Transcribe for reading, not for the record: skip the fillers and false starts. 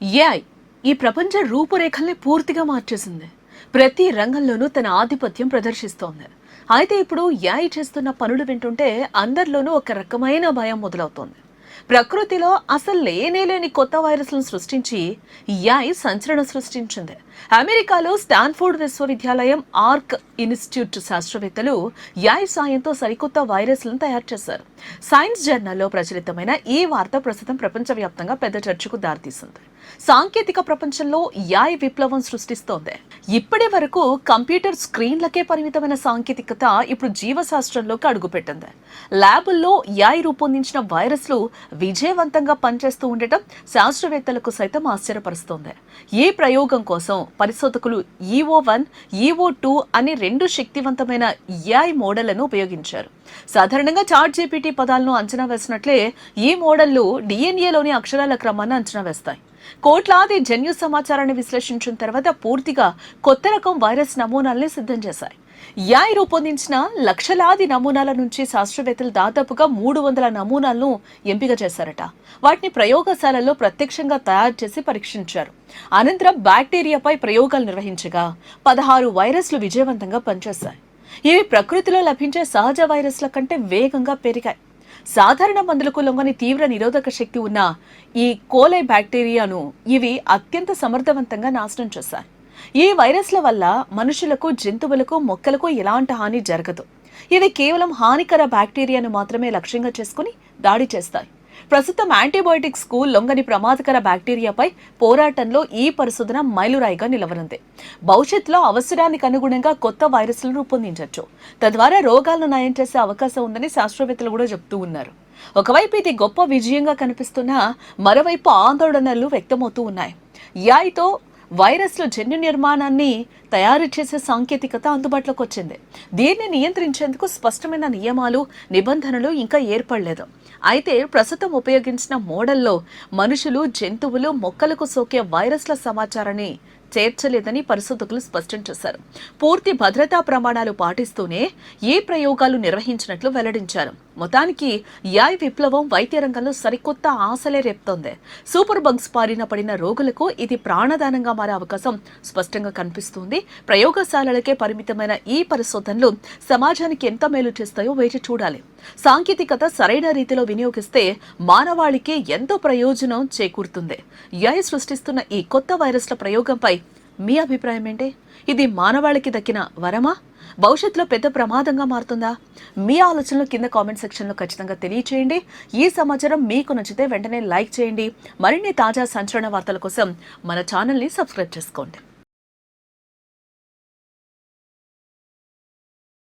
AI ఈ ప్రపంచ రూపురేఖల్ని పూర్తిగా మార్చేసింది. ప్రతి రంగంలోనూ తన ఆధిపత్యం ప్రదర్శిస్తోంది. అయితే ఇప్పుడు ఏఐ చేస్తున్న పనులు వింటుంటే అందరిలోనూ ఒక రకమైన భయం మొదలవుతోంది. ప్రకృతిలో అసలు లేని కొత్త వైరస్లను సృష్టించి ఏఐ సంచలనం సృష్టించింది. అమెరికాలో స్టాన్ఫోర్డ్ విశ్వవిద్యాలయం ఆర్క్ ఇన్స్టిట్యూట్ శాస్త్రవేత్తలు ఏఐ సాయంతో సరికొత్త వైరస్లను తయారు చేశారు. సైన్స్ జర్నల్లో ప్రచురితమైన ఈ వార్త ప్రస్తుతం ప్రపంచవ్యాప్తంగా పెద్ద చర్చకు దారితీసింది. సాంకేతిక ప్రపంచంలో ఏఐ విప్లవం సృష్టిస్తోంది. ఇప్పటి వరకు కంప్యూటర్ స్క్రీన్లకే పరిమితమైన సాంకేతికత ఇప్పుడు జీవశాస్త్రంలోకి అడుగుపెట్టింది. ల్యాబుల్లో ఏఐ రూపొందించిన వైరస్లు విజయవంతంగా పనిచేస్తూ ఉండటం శాస్త్రవేత్తలకు సైతం ఆశ్చర్యపరుస్తోంది. ఈ ప్రయోగం కోసం పరిశోధకులు EO1, EO2 అనే రెండు శక్తివంతమైన ఏఐ మోడళ్లను ఉపయోగించారు. సాధారణంగా ChatGPT పదాలను అంచనా వేసినట్లే ఈ మోడళ్లు DNAలోని అక్షరాల క్రమాన్ని అంచనా వేస్తాయి. కోట్లాది జన్యు సమాచారాన్ని విశ్లేషించిన తర్వాత పూర్తిగా కొత్త రకం వైరస్ నమూనాల్ని సిద్ధం చేశాయి. ఏఐ రూపొందించిన లక్షలాది నమూనాల నుంచి శాస్త్రవేత్తలు దాదాపుగా 300 నమూనాలను ఎంపిక చేశారట. వాటిని ప్రయోగశాలల్లో ప్రత్యక్షంగా తయారు చేసి పరీక్షించారు. అనంతరం బ్యాక్టీరియాపై ప్రయోగాలు నిర్వహించగా 16 వైరస్లు విజయవంతంగా పనిచేశాయి. ఇవి ప్రకృతిలో లభించే సహజ వైరస్ల కంటే వేగంగా పెరిగాయి. సాధారణ మందులకు లొంగని తీవ్ర నిరోధక శక్తి ఉన్న ఈ కోలై బ్యాక్టీరియాను ఇవి అత్యంత సమర్థవంతంగా నాశనం చేశాయి. ఈ వైరస్ల వల్ల మనుషులకు, జంతువులకు, మొక్కలకు ఎలాంటి హాని జరగదు. ఇవి కేవలం హానికర బ్యాక్టీరియాను మాత్రమే లక్ష్యంగా చేసుకుని దాడి చేస్తాయి. ప్రస్తుతం యాంటీబయోటిక్స్ కు లొంగని ప్రమాదకర బ్యాక్టీరియాపై పోరాటంలో ఈ పరిశోధన మైలురాయిగా నిలవనుంది. భవిష్యత్తులో అవసరానికి అనుగుణంగా కొత్త వైరస్లను రూపొందించవచ్చు. తద్వారా రోగాలను నయం చేసే అవకాశం ఉందని శాస్త్రవేత్తలు కూడా చెప్తూ ఉన్నారు. ఒకవైపు ఇది గొప్ప విజయంగా కనిపిస్తున్నా మరోవైపు ఆందోళనలు వ్యక్తమవుతూ ఉన్నాయి. ఏఐతో వైరస్ల జన్యు నిర్మాణాన్ని తయారు చేసే సాంకేతికత అందుబాటులోకి వచ్చింది. దీన్ని నియంత్రించేందుకు స్పష్టమైన నియమాలు, నిబంధనలు ఇంకా ఏర్పడలేదు. అయితే ప్రస్తుతం ఉపయోగించిన మోడల్లో మనుషులు, జంతువులు, మొక్కలకు సోకే వైరస్ల సమాచారాన్ని చేర్చలేదని పరిశోధకులు స్పష్టం చేశారు. పూర్తి భద్రతా ప్రమాణాలు పాటిస్తూనే ఈ ప్రయోగాలు నిర్వహించినట్లు వెల్లడించారు. మొత్తానికి ఏఐ విప్లవం వైద్య రంగంలో సరికొత్త ఆశలే రేపుతోంది. సూపర్ బగ్స్ బారిన పడిన రోగులకు ఇది ప్రాణదానంగా మారే అవకాశం స్పష్టంగా కనిపిస్తుంది. ప్రయోగశాలలకే పరిమితమైన ఈ పరిశోధనలు సమాజానికి ఎంత మేలు చేస్తాయో వేచి చూడాలి. సాంకేతికత సరైన రీతిలో వినియోగిస్తే మానవాళికి ఎంతో ప్రయోజనం చేకూరుతుంది. ఏఐ సృష్టిస్తున్న ఈ కొత్త వైరస్ల ప్రయోగంపై మీ అభిప్రాయం ఏంటి? ఇది మానవాళికి దక్కిన వరమా? భవిష్యత్తులో పెద్ద ప్రమాదంగా మారుతుందా? మీ ఆలోచనలు కింద కామెంట్ సెక్షన్లో ఖచ్చితంగా తెలియచేయండి. ఈ సమాచారం మీకు నచ్చితే వెంటనే లైక్ చేయండి. మరిన్ని తాజా సంచలన వార్తల కోసం మన ఛానల్ని సబ్స్క్రైబ్ చేసుకోండి.